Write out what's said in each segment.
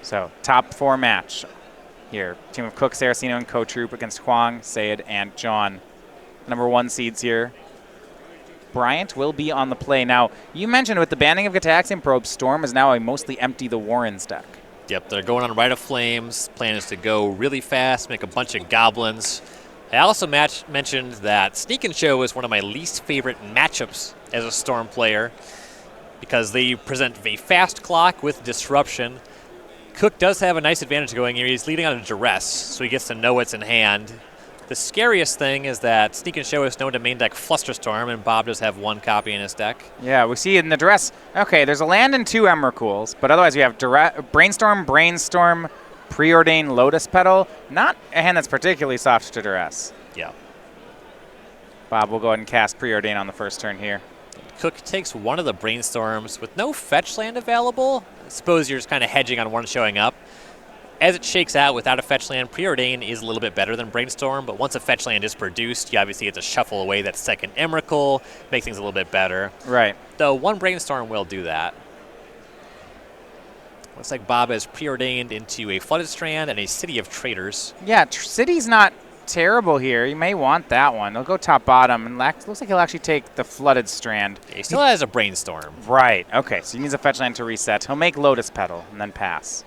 So top 4 match here. Team of Cook, Saracino, and Cotrupe against Huang, Syed, and John. Number 1 seeds here. Bryant will be on the play. Now, you mentioned with the banning of Gataxian Probe, Storm is now a mostly empty the Warrens deck. Yep, they're going on Rite of Flames. Plan is to go really fast, make a bunch of goblins. I also mentioned that Sneak and Show is one of my least favorite matchups as a Storm player because they present a fast clock with disruption. Cook does have a nice advantage going here. He's leading on a duress, so he gets to know what's in hand. The scariest thing is that Sneak and Show is known to main deck Flusterstorm, and Bob does have 1 copy in his deck. Yeah, we see in the duress. Okay, there's a land and 2 Emrakul's, but otherwise we have Brainstorm, Preordained Lotus Petal. Not a hand that's particularly soft to duress. Yeah. Bob will go ahead and cast Preordain on the first turn here. Cook takes one of the Brainstorms with no fetch land available. I suppose you're just kind of hedging on one showing up. As it shakes out without a fetch land, Preordain is a little bit better than Brainstorm, but once a fetch land is produced, you obviously get to shuffle away that second Emrakul, make things a little bit better. Right. Though 1 Brainstorm will do that. Looks like Bob has Preordained into a Flooded Strand and a City of Traders. Yeah, City's not terrible here. You may want that one. They'll go top bottom, and looks like he'll actually take the Flooded Strand. He still has a Brainstorm. Right. Okay, so he needs a fetch land to reset. He'll make Lotus Petal and then pass.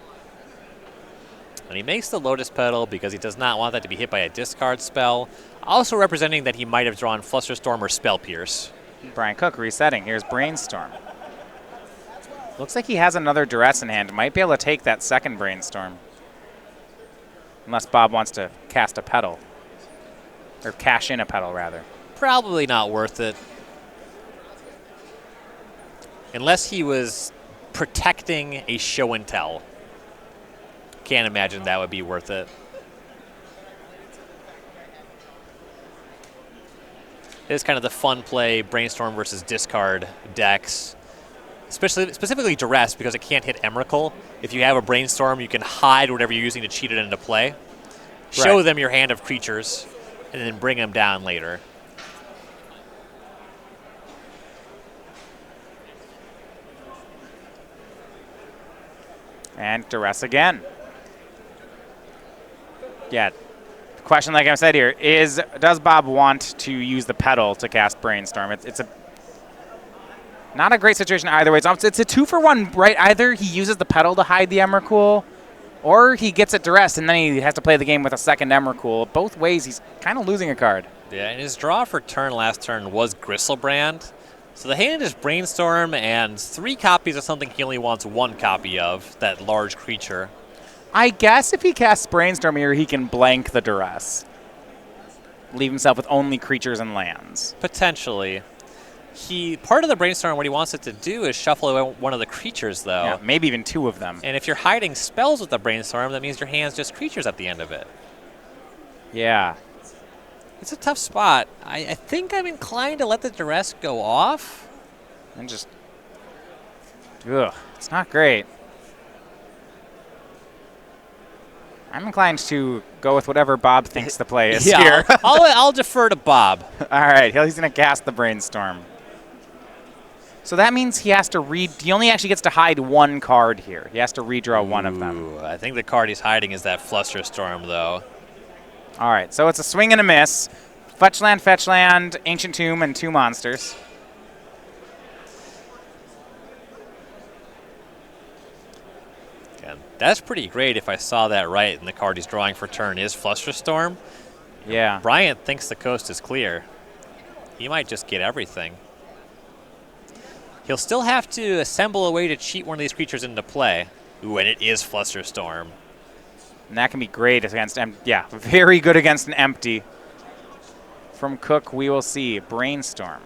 And he makes the Lotus Petal because he does not want that to be hit by a discard spell, also representing that he might have drawn Flusterstorm or Spell Pierce. Brian Cook resetting. Here's Brainstorm. Looks like he has another duress in hand. Might be able to take that second Brainstorm. Unless Bob wants to cast a Petal. Or cash in a Petal, rather. Probably not worth it. Unless he was protecting a show and tell. Can't imagine that would be worth it. It is kind of the fun play, Brainstorm versus discard decks. Specifically Duress, because it can't hit Emrakul. If you have a Brainstorm, you can hide whatever you're using to cheat it into play. Show them your hand of creatures, and then bring them down later. And Duress again. Yeah. The question, like I said here, is does Bob want to use the Petal to cast Brainstorm? It's a not a great situation either way. It's a 2-for-1, right? Either he uses the Petal to hide the Emrakul, or he gets it Duress, and then he has to play the game with a second Emrakul. Both ways, he's kind of losing a card. Yeah, and his draw for last turn was Gristlebrand. So the hand is Brainstorm and 3 copies of something he only wants 1 copy of, that large creature. I guess if he casts Brainstorm here, he can blank the Duress. Leave himself with only creatures and lands. Potentially. Part of the Brainstorm, what he wants it to do is shuffle away one of the creatures, though. Yeah, maybe even 2 of them. And if you're hiding spells with the Brainstorm, that means your hand's just creatures at the end of it. Yeah. It's a tough spot. I think I'm inclined to let the Duress go off. And just... Ugh, it's not great. I'm inclined to go with whatever Bob thinks the play is here. I'll defer to Bob. All right, he's going to cast the Brainstorm. So that means he has to he only actually gets to hide 1 card here. He has to redraw 1 of them. I think the card he's hiding is that Flusterstorm, though. All right, so it's a swing and a miss. Fetch land, Ancient Tomb, and 2 monsters. And that's pretty great if I saw that right and the card he's drawing for turn is Flusterstorm. Yeah. Bryant thinks the coast is clear. He might just get everything. He'll still have to assemble a way to cheat one of these creatures into play. Ooh, and it is Flusterstorm. And that can be great against yeah, very good against an empty. From Cook, we will see Brainstorm.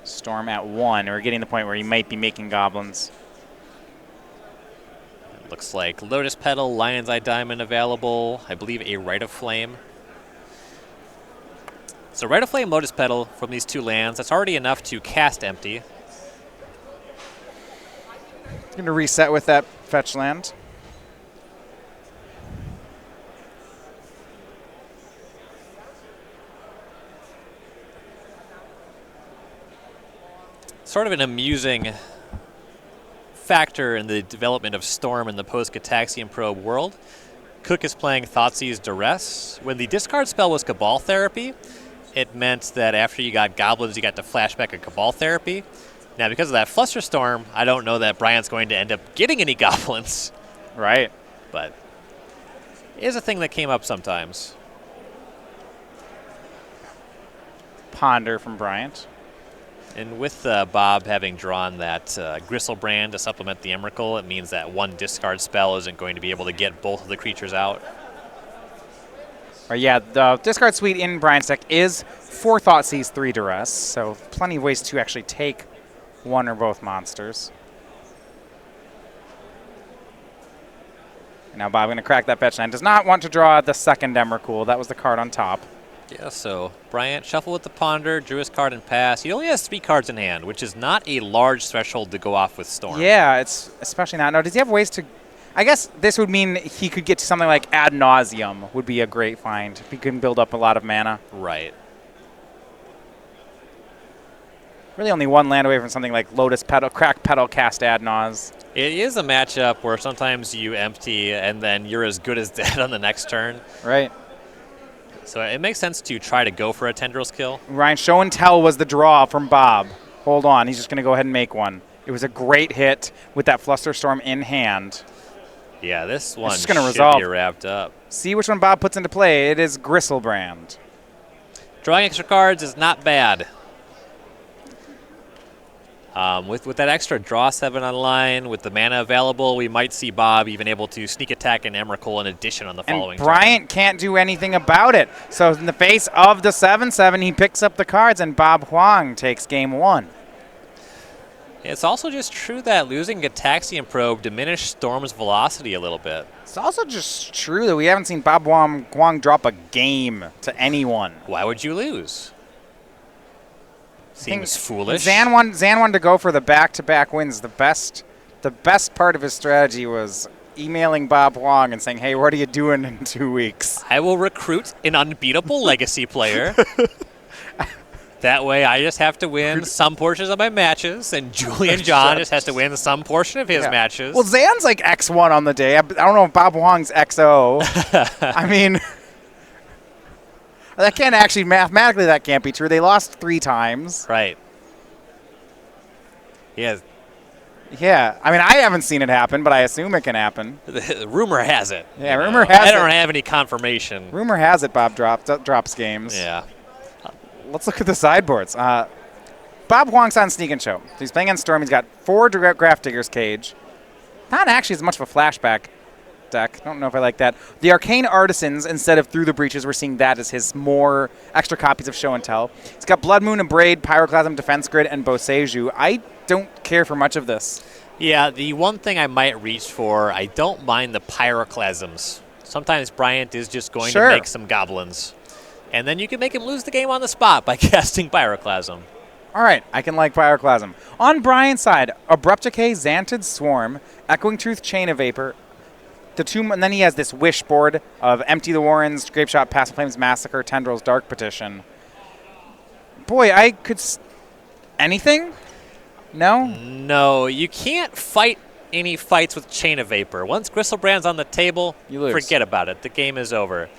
Storm at 1. We're getting to the point where he might be making goblins. Looks like Lotus Petal, Lion's Eye Diamond available. I believe a Rite of Flame. So Rite of Flame, Lotus Petal from these 2 lands. That's already enough to cast empty. Going to reset with that fetch land. Sort of an amusing factor in the development of Storm in the post-Gataxian Probe world. Cook is playing Thoughtseize Duress. When the discard spell was Cabal Therapy, it meant that after you got Goblins, you got to flashback a Cabal Therapy. Now, because of that Flusterstorm, I don't know that Bryant's going to end up getting any Goblins. Right. But it is a thing that came up sometimes. Ponder from Bryant. And with Bob having drawn that Gristlebrand to supplement the Emrakul, it means that one discard spell isn't going to be able to get both of the creatures out. Yeah, the discard suite in Bryant's deck is 4 Thoughtseize, 3 Duress, so plenty of ways to actually take one or both monsters. Now Bob going to crack that fetch line. Does not want to draw the second Emrakul. That was the card on top. Yeah, so Bryant shuffle with the Ponder, drew his card and pass. He only has 3 cards in hand, which is not a large threshold to go off with Storm. Yeah, it's especially not. No, does he have ways to... I guess this would mean he could get to something like Ad Nauseum would be a great find. If he can build up a lot of mana. Right. Really only one land away from something like Lotus Petal, Crack Petal, cast Ad Naus. It is a matchup where sometimes you empty and then you're as good as dead on the next turn. Right. So it makes sense to try to go for a Tendrils kill. Ryan, show and tell was the draw from Bob. Hold on, he's just going to go ahead and make one. It was a great hit with that Flusterstorm in hand. Yeah, this one just gonna should resolve. be wrapped up. See which one Bob puts into play. It is Gristlebrand. Drawing extra cards is not bad. With that extra draw 7 online, with the mana available, we might see Bob even able to sneak attack an Emrakul in addition on the following And Bryant turn. can't do anything about it. So in the face of the 7/7, he picks up the cards, and Bob Huang takes game 1. It's also just true that losing Gataxian Probe diminished Storm's velocity a little bit. It's also just true that we haven't seen Bob Huang drop a game to anyone. Why would you lose? Seems foolish. Zan wanted to go for the back-to-back wins. The best part of his strategy was emailing Bob Huang and saying, "Hey, what are you doing in 2 weeks?" I will recruit an unbeatable legacy player. That way I just have to win some portions of my matches, and Julian John just has to win some portion of his matches. Well, Zan's like X1 on the day. I don't know if Bob Huang's XO. I mean, that can't actually, mathematically, that can't be true. They lost 3 times. Right. Yes. Yeah. I mean, I haven't seen it happen, but I assume it can happen. The rumor has it. Yeah, rumor has it. I don't have any confirmation. Rumor has it Bob drops games. Yeah. Let's look at the sideboards. Bob Huang's on Sneak and Show. So he's playing on Storm. He's got 4 Graph Digger's Cage. Not actually as much of a flashback deck. Don't know if I like that. The Arcane Artisans, instead of Through the Breaches, we're seeing that as his more extra copies of Show and Tell. He's got Blood Moon and Braid, Pyroclasm, Defense Grid, and Boseiju. I don't care for much of this. Yeah, the one thing I might reach for, I don't mind the Pyroclasms. Sometimes Bryant is just going to make some goblins. And then you can make him lose the game on the spot by casting Pyroclasm. All right, I can like Pyroclasm. On Bryant's side, Abrupt Decay, Xantid Swarm, Echoing Truth, Chain of Vapor, and then he has this wish board of Empty the Warrens, Grapeshot, Passive Flames, Massacre, Tendrils, Dark Petition. Boy, I could... anything? No? No, you can't fight any fights with Chain of Vapor. Once Gristlebrand's on the table, you lose. Forget about it. The game is over.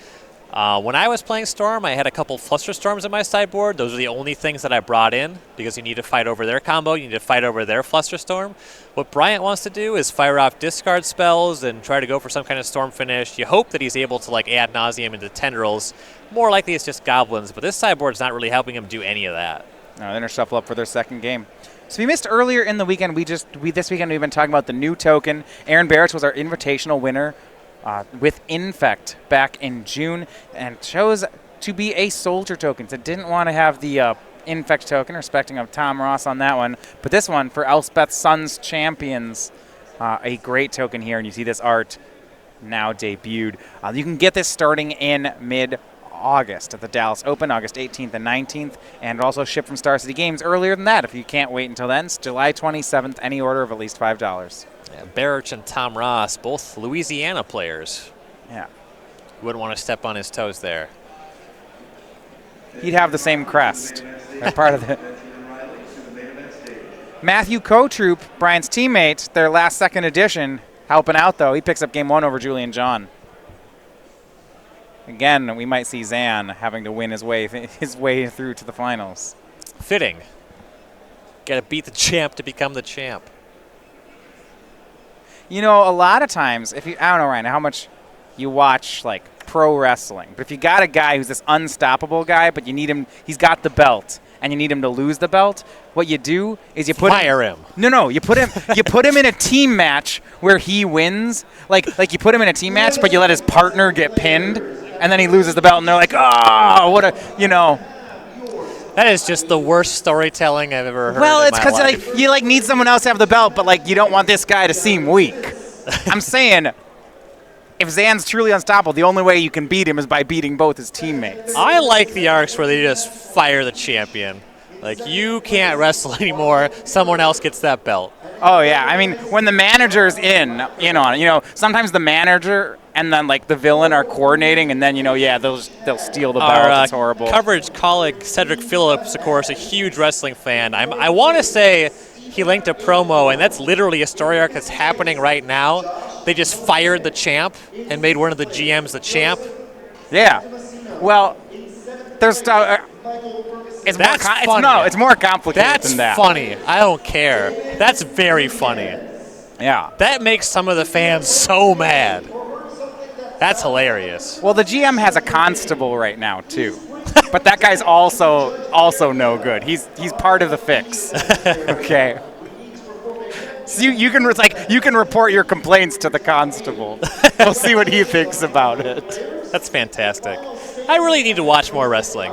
When I was playing Storm, I had a couple Flusterstorms in my sideboard. Those are the only things that I brought in because you need to fight over their combo. You need to fight over their Flusterstorm. What Bryant wants to do is fire off discard spells and try to go for some kind of Storm finish. You hope that he's able to like Ad Nauseum into Tendrils. More likely it's just Goblins, but this sideboard's not really helping him do any of that. No, they're going to shuffle up for their second game. So we missed earlier in the weekend. This weekend we've been talking about the new token. Aaron Barrett was our invitational winner. With Infect back in June, and chose to be a soldier token. So didn't want to have the Infect token, respecting of Tom Ross on that one. But this one, for Elspeth's Sons Champions, a great token here, and you see this art now debuted. You can get this starting in mid-August at the Dallas Open, August 18th and 19th, and also shipped from Star City Games earlier than that. If you can't wait until then, it's July 27th, any order of at least $5. Yeah, Barrich and Tom Ross, both Louisiana players. Yeah. Wouldn't want to step on his toes there. He'd have the same crest. Part of it. Matthew Cotrupe, Brian's teammate, their last second edition, helping out though. He picks up game 1 over Julian John. Again, we might see Zan having to win his way through to the finals. Fitting. Got to beat the champ to become the champ. You know, a lot of times, I don't know, Ryan, how much you watch like pro wrestling, but if you got a guy who's this unstoppable guy, but you need him, he's got the belt, and you need him to lose the belt, what you do is you put him. No, you put him in a team match where he wins. Like you put him in a team match, but you let his partner get pinned, and then he loses the belt, and they're like, oh, what a, you know. That is just the worst storytelling I've ever heard. Well, in it's my because life. like you like need someone else to have the belt, but like you don't want this guy to seem weak. I'm saying, if Zan's truly unstoppable, the only way you can beat him is by beating both his teammates. I like the arcs where they just fire the champion. Like, you can't wrestle anymore. Someone else gets that belt. Oh yeah, I mean when the manager's in on it, you know, sometimes the manager and then like the villain are coordinating, and then they'll steal the belt. Our it's horrible. coverage colleague Cedric Phillips, of course, a huge wrestling fan. I want to say he linked a promo, and that's literally a story arc that's happening right now. They just fired the champ and made one of the GMs the champ. Yeah. Well, there's it's That's more funny. it's more complicated That's than that. funny. I don't care. That's very funny. Yeah. That makes some of the fans so mad. That's hilarious. Well, the GM has a constable right now too, but that guy's also no good. He's part of the fix. Okay. So you can report your complaints to the constable. We'll see what he thinks about it. That's fantastic. I really need to watch more wrestling.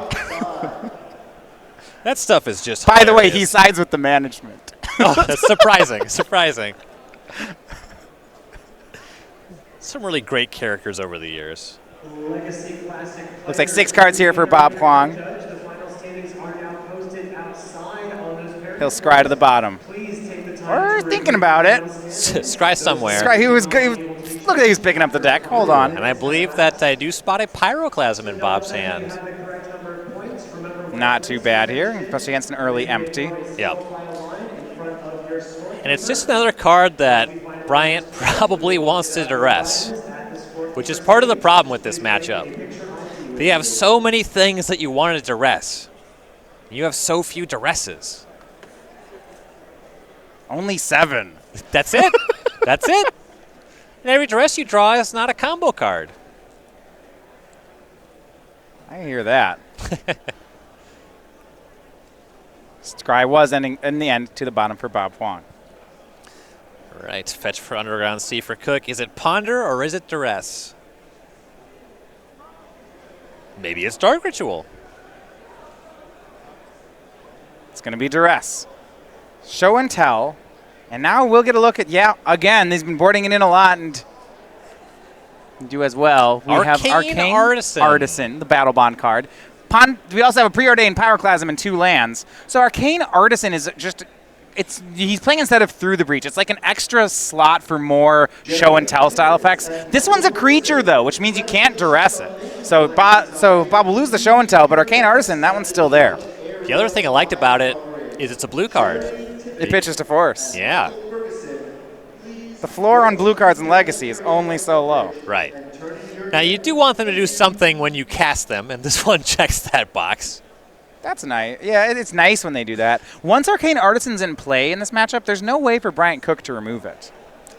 That stuff is just By the way, hilarious. he sides with the management. Oh, that's surprising. Some really great characters over the years. Looks like 6 cards here for Bob Huang. He'll scry to the bottom. We're thinking about it. Scry somewhere. Scry, look at he's picking up the deck. Hold on. And I believe that I do spot a pyroclasm in Bob's hand. Not too bad here, especially against an early empty. Yep. And it's just another card that Bryant probably wants to duress, which is part of the problem with this matchup. They have so many things that you want to duress. You have so few duresses. Only 7. That's it. That's it. And every duress you draw is not a combo card. I hear that. Scry was ending in the end to the bottom for Bob Huang. Right, fetch for Underground Sea for Cook. Is it Ponder or is it Duress? Maybe it's Dark Ritual. It's going to be Duress. Show and Tell. And now we'll get a look at, again, he's been boarding it in a lot and do as well. We have Arcane Artisan, the Battle Bond card. We also have a Preordained Pyroclasm and 2 lands. So Arcane Artisan is just, he's playing instead of Through the Breach. It's like an extra slot for more show and tell style effects. This one's a creature though, which means you can't duress it. So Bob will lose the show and tell, but Arcane Artisan, that one's still there. The other thing I liked about it is it's a blue card. It pitches to force. Yeah. The floor on blue cards in Legacy is only so low. Right. Now you do want them to do something when you cast them, and this one checks that box. That's nice. Yeah, it's nice when they do that. Once Arcane Artisan's in play in this matchup, there's no way for Bryant Cook to remove it.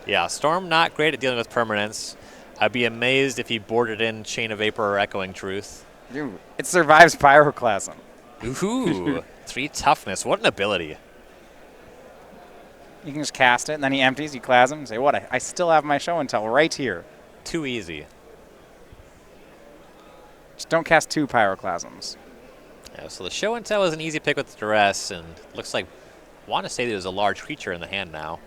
Yeah, Storm not great at dealing with permanents. I'd be amazed if he boarded in Chain of Vapor or Echoing Truth. Dude, it survives Pyroclasm. Ooh, 3 toughness. What an ability. You can just cast it, and then he empties, you class him, and say, what, I still have my show and tell right here. Too easy. Just don't cast 2 Pyroclasms. Yeah, so the show and tell is an easy pick with Duress, and looks like, I want to say there's a large creature in the hand now.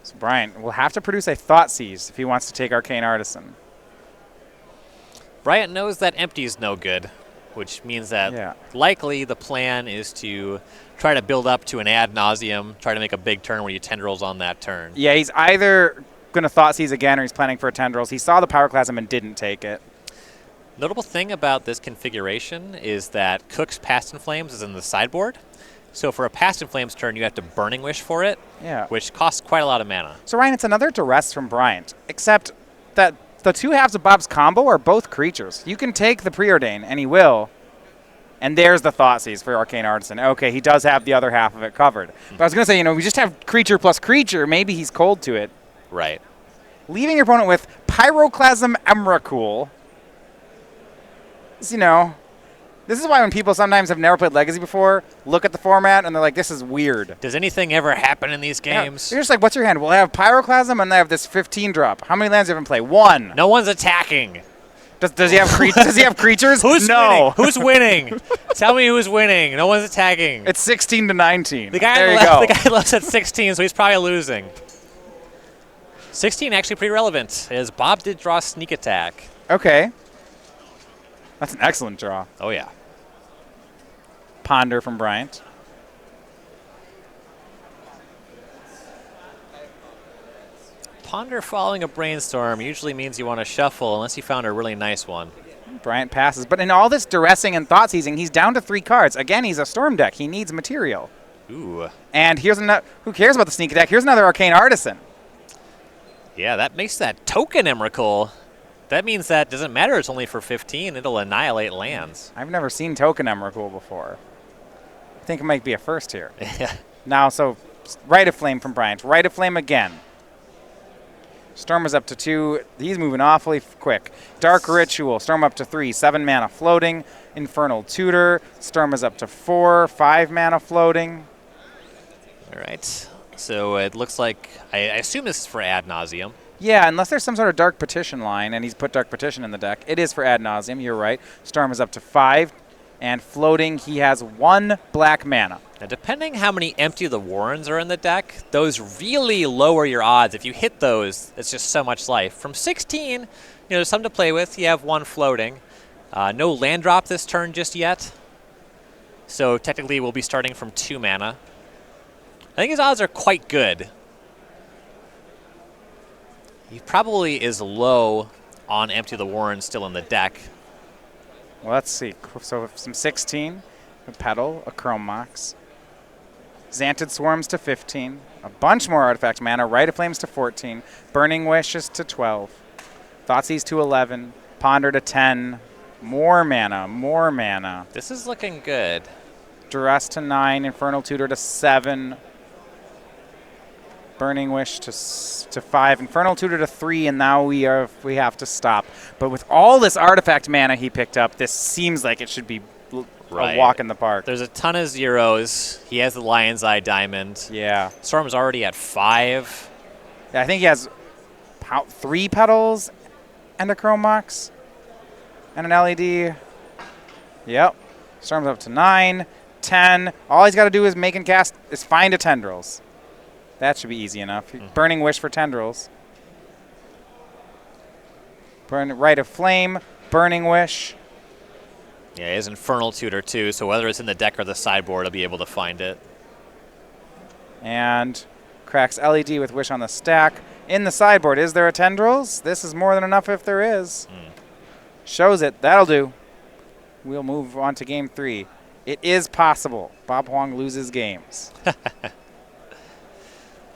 So Bryant will have to produce a Thoughtseize if he wants to take Arcane Artisan. Bryant knows that empty is no good, which means that likely the plan is to try to build up to an ad nauseum, try to make a big turn where you tendrils on that turn. Yeah, he's either going to Thoughtseize again or he's planning for a Tendrils. He saw the Pyroclasm and didn't take it. Notable thing about this configuration is that Cook's Past in Flames is in the sideboard. So for a Past in Flames turn, you have to Burning Wish for it, which costs quite a lot of mana. So Ryan, it's another duress from Bryant, except that the two halves of Bob's combo are both creatures. You can take the Preordain, and he will, and there's the Thoughtseize for Arcane Artisan. Okay, he does have the other half of it covered. But I was going to say, we just have creature plus creature. Maybe he's cold to it. Right. Leaving your opponent with Pyroclasm Emrakul. This is why when people sometimes have never played Legacy before, look at the format, and they're like, this is weird. Does anything ever happen in these games? You're just like, what's your hand? Well, I have Pyroclasm, and I have this 15 drop. How many lands do you have in play? 1. No one's attacking. Does he have does he have creatures? Who's no. winning? Who's winning? Tell me who's winning. No one's attacking. It's 16 to 19. The guy left at 16, so he's probably losing. 16 actually pretty relevant, as Bob did draw Sneak Attack. Okay. That's an excellent draw. Oh, yeah. Ponder from Bryant. Ponder following a Brainstorm usually means you want to shuffle, unless you found a really nice one. Bryant passes. But in all this duressing and thought seizing, he's down to 3 cards. Again, he's a Storm deck. He needs material. Ooh. And here's another. Who cares about the Sneak Attack? Here's another Arcane Artisan. Yeah, that makes that token Emrakul. That means that doesn't matter. It's only for 15. It'll annihilate lands. I've never seen token Emrakul before. I think it might be a first here. Yeah. Now, so Rite of Flame from Bryant. Rite of Flame again. Storm is up to 2. He's moving awfully quick. Dark Ritual. Storm up to 3. 7 mana floating. Infernal Tutor. Storm is up to 4. 5 mana floating. All right. So it looks like, I assume this is for Ad Nauseam. Yeah, unless there's some sort of Dark Petition line, and he's put Dark Petition in the deck. It is for Ad Nauseam, you're right. Storm is up to 5, and floating, he has 1 black mana. Now, depending how many Empty the Warrens are in the deck, those really lower your odds. If you hit those, it's just so much life. From 16, there's some to play with. You have 1 floating. No land drop this turn just yet. So technically, we'll be starting from 2 mana. I think his odds are quite good. He probably is low on Empty the Warren still in the deck. Well, let's see. So some 16, a Petal, a Chrome Mox. Xanted Swarms to 15. A bunch more artifact mana. Rite of Flames to 14. Burning Wishes to 12. Thoughtseize to 11. Ponder to 10. More mana. More mana. This is looking good. Duress to 9. Infernal Tutor to 7. Burning Wish to 5, Infernal Tutor to 3, and now we have to stop. But with all this artifact mana he picked up, this seems like it should be a walk in the park. There's a ton of zeros. He has the Lion's Eye Diamond. Yeah. Storm's already at 5. Yeah, I think he has 3 Petals and a Chrome Mox and an LED. Yep. Storm's up to 9, 10. All he's got to do is make and cast is find a Tendrils. That should be easy enough. Burning Wish for Tendrils. Rite of Flame, Burning Wish. Yeah, he has Infernal Tutor too, so whether it's in the deck or the sideboard, I'll be able to find it. And cracks LED with Wish on the stack. In the sideboard, is there a Tendrils? This is more than enough if there is. Shows it. That'll do. We'll move on to game 3. It is possible. Bob Huang loses games.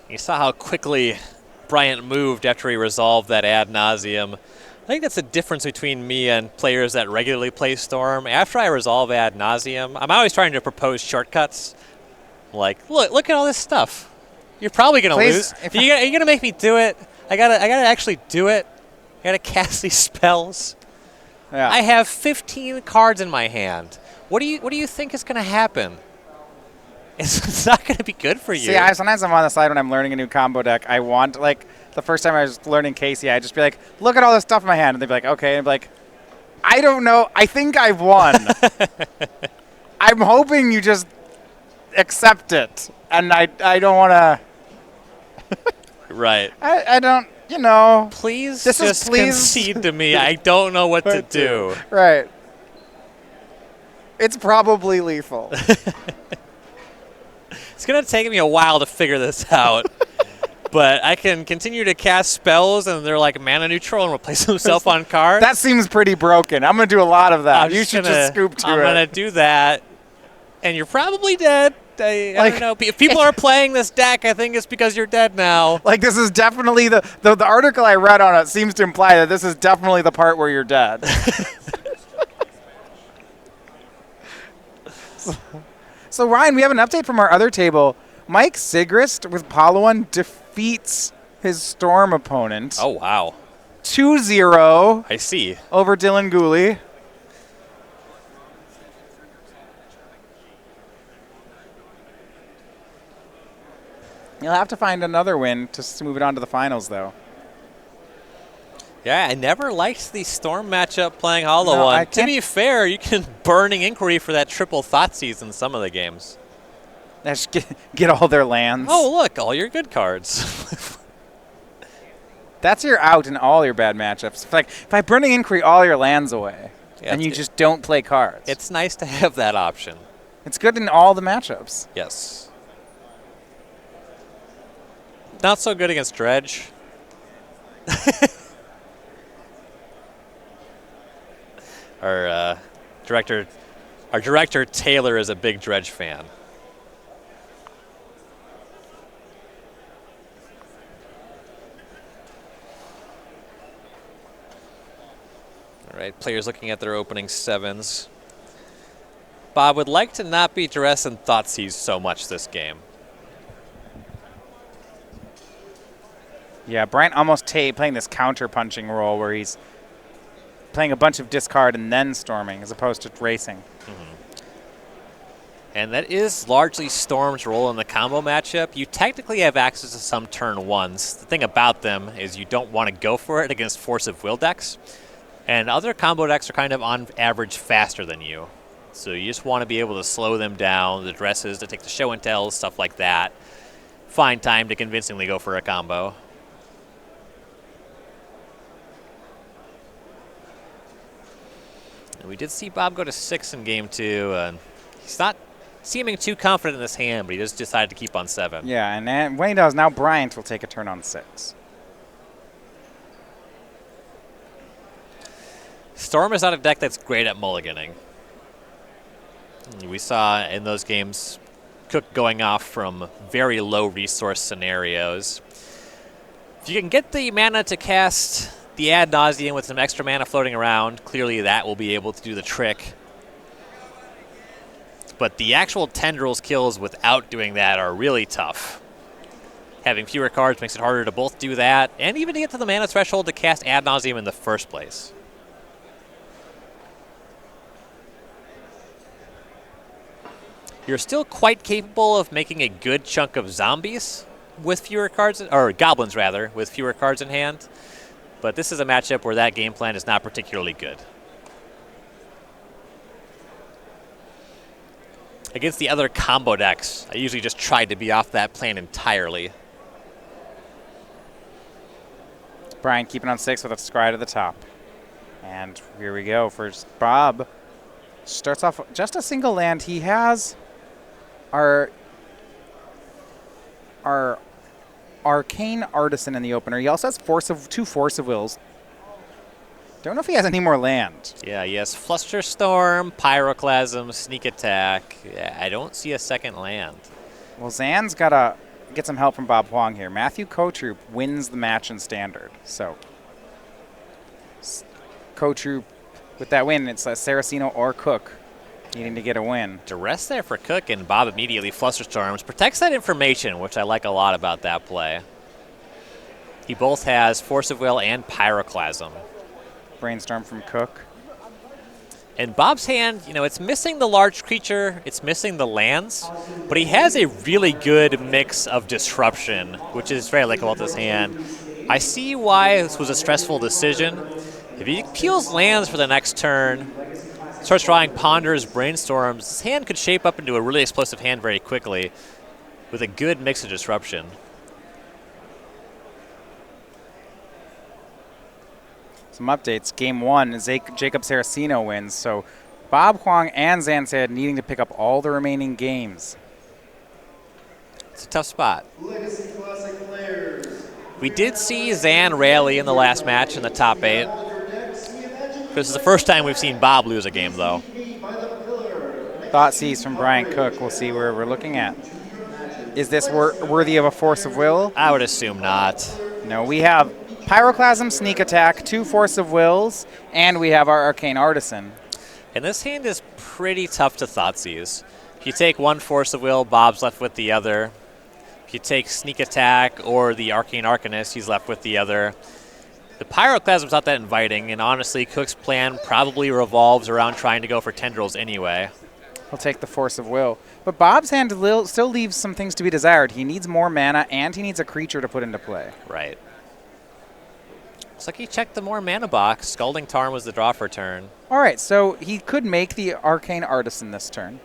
You saw how quickly Bryant moved after he resolved that Ad Nauseam. I think that's the difference between me and players that regularly play Storm. After I resolve Ad Nauseam, I'm always trying to propose shortcuts. Like, look at all this stuff. You're probably going to lose. Are you going to make me do it? I gotta actually do it. I gotta cast these spells. Yeah. I have 15 cards in my hand. What do you think is going to happen? It's not going to be good for you. See, sometimes I'm on the side when I'm learning a new combo deck. I want, like, the first time I was learning Casey, I'd just be like, look at all this stuff in my hand. And they'd be like, okay. And I'd be like, I don't know. I think I've won. I'm hoping you just accept it. And I don't want to. Right. I don't, Please just concede to me. I don't know what to do. Right. It's probably lethal. It's going to take me a while to figure this out. But I can continue to cast spells, and they're like mana neutral and replace themselves on cards. That seems pretty broken. I'm going to do a lot of that. You should just scoop to it. I'm going to do that, and you're probably dead. I don't know. If people are playing this deck, I think it's because you're dead now. Like, this is definitely the article I read on it seems to imply that this is definitely the part where you're dead. So, Ryan, we have an update from our other table. Mike Sigrist with Palawan defeats his Storm opponent. Oh, wow. 2-0. I see. Over Dylan Gooley. You'll have to find another win to move it on to the finals, though. Yeah, I never liked the Storm matchup playing Hollow One. To be fair, you can Burning Inquiry for that triple Thoughtseize in some of the games. Let's get all their lands. Oh, look, all your good cards. That's your out in all your bad matchups. If I Burning Inquiry all your lands away, and you just don't play cards. It's nice to have that option. It's good in all the matchups. Yes. Not so good against Dredge. Our director Taylor is a big Dredge fan. All right, players looking at their opening sevens. Bob would like to not be Duress and Thoughtseize so much this game. Yeah, Bryant almost playing this counter-punching role where he's playing a bunch of discard and then storming as opposed to racing. Mm-hmm. And that is largely Storm's role in the combo matchup. You technically have access to some turn ones. The thing about them is you don't want to go for it against Force of Will decks. And other combo decks are kind of on average faster than you. So you just want to be able to slow them down, the dresses to take the show and tells, stuff like that. Find time to convincingly go for a combo. We did see Bob go to 6 in game 2. He's not seeming too confident in this hand, but he just decided to keep on 7. Yeah, and then when he does, now Bryant will take a turn on 6. Storm is not a deck that's great at mulliganing. We saw in those games Cook going off from very low resource scenarios. If you can get the mana to cast the Ad Nauseam with some extra mana floating around, clearly that will be able to do the trick. But the actual Tendrils kills without doing that are really tough. Having fewer cards makes it harder to both do that and even to get to the mana threshold to cast Ad Nauseam in the first place. You're still quite capable of making a good chunk of zombies with fewer cards, or goblins rather, with fewer cards in hand. But this is a matchup where that game plan is not particularly good. Against the other combo decks, I usually just try to be off that plan entirely. Brian keeping on 6 with a scry to the top. And here we go. First, Bob starts off just a single land. He has our Arcane Artisan in the opener. He also has two Force of Wills. Don't know if he has any more land. Yeah, he has Flusterstorm, Pyroclasm, Sneak Attack. Yeah, I don't see a second land. Well, Zan's got to get some help from Bob Huang here. Matthew Cotrupe wins the match in Standard. So, Cotrupe, with that win, it's Saracino or Cook needing to get a win. Duress there for Cook, and Bob immediately Flusterstorms. Protects that information, which I like a lot about that play. He both has Force of Will and Pyroclasm. Brainstorm from Cook. And Bob's hand, you know, it's missing the large creature, it's missing the lands, but he has a really good mix of disruption, which is very likable about this hand. I see why this was a stressful decision. If he peels lands for the next turn, starts drawing Ponders, Brainstorms, this hand could shape up into a really explosive hand very quickly with a good mix of disruption. Some updates. Game 1, Jacob Saracino wins, so Bob Huang and Zan Syed needing to pick up all the remaining games. It's a tough spot. Legacy Classic players. We did see Zan rally in the last match in the top 8. This is the first time we've seen Bob lose a game, though. Thoughtseize from Brian Cook. We'll see where we're looking at. Is this worthy of a Force of Will? I would assume not. No, we have Pyroclasm, Sneak Attack, 2 Force of Wills, and we have our Arcane Artisan. And this hand is pretty tough to Thoughtseize. If you take 1 Force of Will, Bob's left with the other. If you take Sneak Attack or the Arcane Arcanist, he's left with the other. The Pyroclasm's not that inviting, and honestly, Cook's plan probably revolves around trying to go for Tendrils anyway. He'll take the Force of Will. But Bob's hand still leaves some things to be desired. He needs more mana, and he needs a creature to put into play. Right. Looks like he checked the more mana box. Scalding Tarn was the draw for turn. All right, so he could make the Arcane Artisan this turn.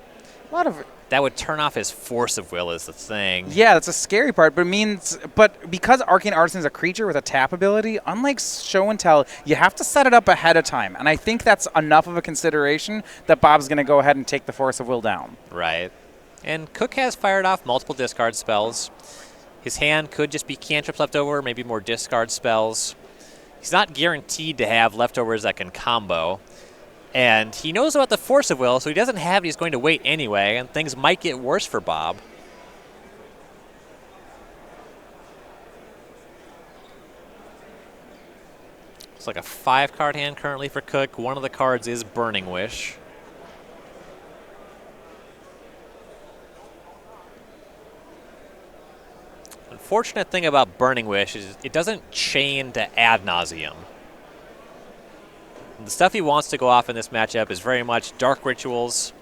A lot of that would turn off his Force of Will is the thing. Yeah, that's a scary part, but because Arcane Artisan is a creature with a tap ability, unlike Show and Tell, you have to set it up ahead of time. And I think that's enough of a consideration that Bob's going to go ahead and take the Force of Will down. Right. And Cook has fired off multiple discard spells. His hand could just be cantrips left over, maybe more discard spells. He's not guaranteed to have leftovers that can combo. And he knows about the Force of Will, so he doesn't have it. He's going to wait anyway, and things might get worse for Bob. It's like a 5-card hand currently for Cook. One of the cards is Burning Wish. Unfortunate thing about Burning Wish is it doesn't chain to ad nauseum. The stuff he wants to go off in this matchup is very much Dark Rituals,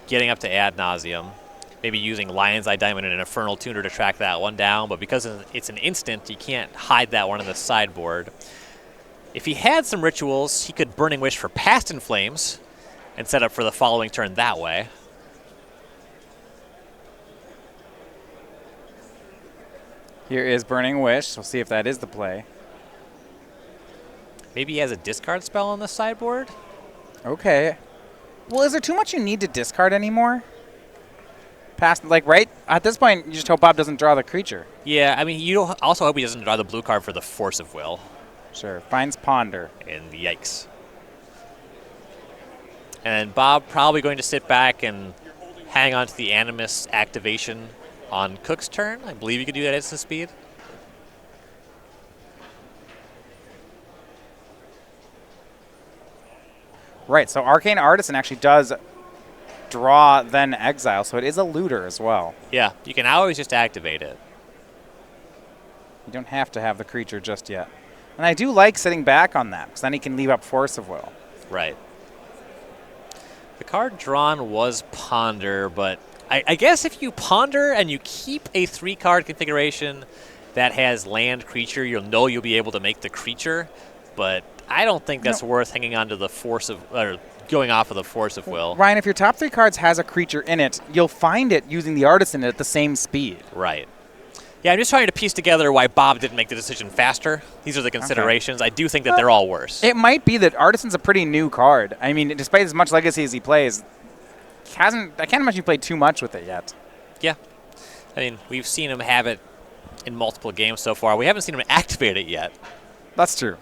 getting up to ad nauseum, maybe using Lion's Eye Diamond and an Infernal Tuner to track that one down, but because it's an instant, you can't hide that one in the sideboard. If he had some rituals, he could Burning Wish for Past in Flames and set up for the following turn that way. Here is Burning Wish. We'll see if that is the play. Maybe he has a discard spell on the sideboard? Okay. Well, is there too much you need to discard anymore? Right? At this point, you just hope Bob doesn't draw the creature. Yeah, I mean, you also hope he doesn't draw the blue card for the Force of Will. Sure. Finds Ponder. And yikes. And Bob probably going to sit back and hang on to the Animus activation on Cook's turn. I believe you could do that at instant speed. Right, so Arcane Artisan actually does draw, then exile, so it is a looter as well. Yeah, you can always just activate it. You don't have to have the creature just yet. And I do like sitting back on that, because then he can leave up Force of Will. Right. The card drawn was Ponder, but I guess if you Ponder and you keep a 3-card configuration that has land creature, you'll know you'll be able to make the creature, but I don't think that's worth hanging on to the Force of, or going off of the Force of Will. Ryan, if your top 3 cards has a creature in it, you'll find it using the Artisan at the same speed. Right. Yeah, I'm just trying to piece together why Bob didn't make the decision faster. These are the considerations. Okay. I do think that they're all worse. It might be that Artisan's a pretty new card. I mean, despite as much legacy as he plays, I can't imagine he played too much with it yet. Yeah. I mean, we've seen him have it in multiple games so far. We haven't seen him activate it yet. That's true.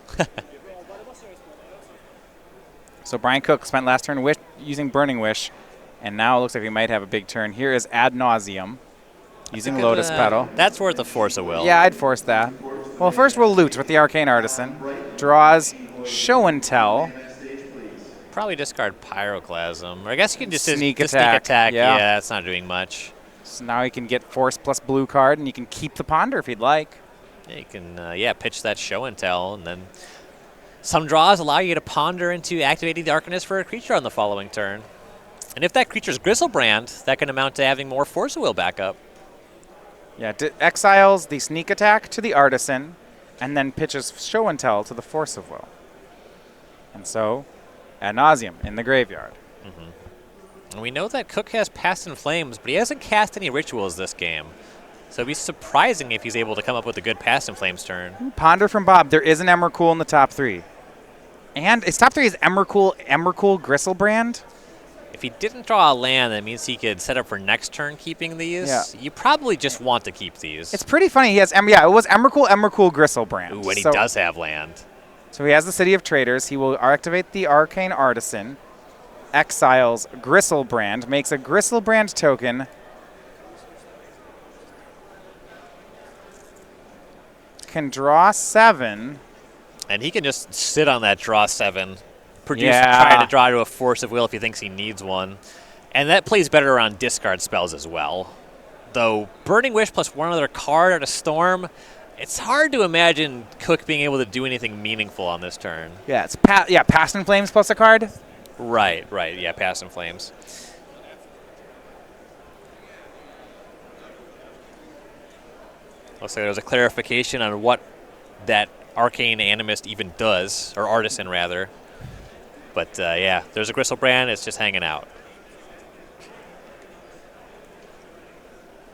So Brian Cook spent last turn using Burning Wish, and now it looks like we might have a big turn. Here is Ad Nauseum using Lotus Petal. That's worth a Force of Will. Yeah, I'd force that. Well, first we'll loot with the Arcane Artisan. Draws Show and Tell. Probably discard Pyroclasm. Or I guess you can just Sneak Attack. Attack. Sneak Attack. Yeah, that's not doing much. So now he can get Force plus blue card, and you can keep the Ponder if he'd like. Yeah, you can, pitch that Show and Tell, and then some draws allow you to Ponder into activating the Arcanist for a creature on the following turn. And if that creature's Grizzlebrand, that can amount to having more Force of Will backup. Yeah, exiles the Sneak Attack to the Artisan, and then pitches Show and Tell to the Force of Will. And so, Ad Nauseum in the graveyard. Mm-hmm. And we know that Cook has Past in Flames, but he hasn't cast any rituals this game. So it'd be surprising if he's able to come up with a good Past in Flames turn. Ponder from Bob. There is an Emrakul in the top 3. And his top 3 is Emrakul, Grizzlebrand. if he didn't draw a land, that means he could set up for next turn keeping these. Yeah. You probably just want to keep these. It's pretty funny. He has, it was Emrakul, Gristlebrand. Ooh, and he does have land. So he has the City of Traders. He will activate the Arcane Artisan, exiles Gristlebrand, makes a Gristlebrand token. Can draw 7. And he can just sit on that draw 7, Yeah. try to draw to a Force of Will if he thinks he needs one. And that plays better around discard spells as well. Though Burning Wish plus one other card at a Storm, it's hard to imagine Cook being able to do anything meaningful on this turn. Yeah, it's Past in Flames plus a card. Right, yeah, Past in Flames. Looks like there was a clarification on what that Arcane Animist even does, or Artisan rather. But yeah, there's a Gristlebrand, it's just hanging out.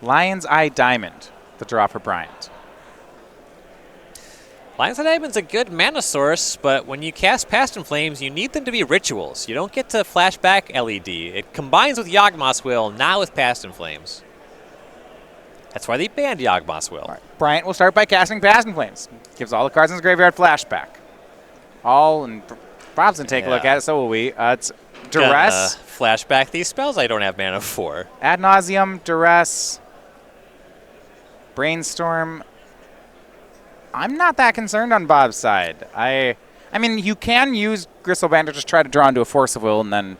Lion's Eye Diamond, the draw for Bryant. Lion's Eye Diamond's a good mana source, but when you cast Past in Flames, you need them to be rituals. You don't get to flashback LED. It combines with Yawgmoth's Will, not with Past in Flames. That's why they banned Yawgmoth's Will. Right. Bryant will start by casting Past in Flames. Gives all the cards in his graveyard flashback. And Bob's going to take a look at it, so will we. It's Duress. Flashback these spells I don't have mana for. Ad Nauseam, Duress, Brainstorm. I'm not that concerned on Bob's side. I mean, you can use Gristlebrand to just try to draw into a Force of Will and then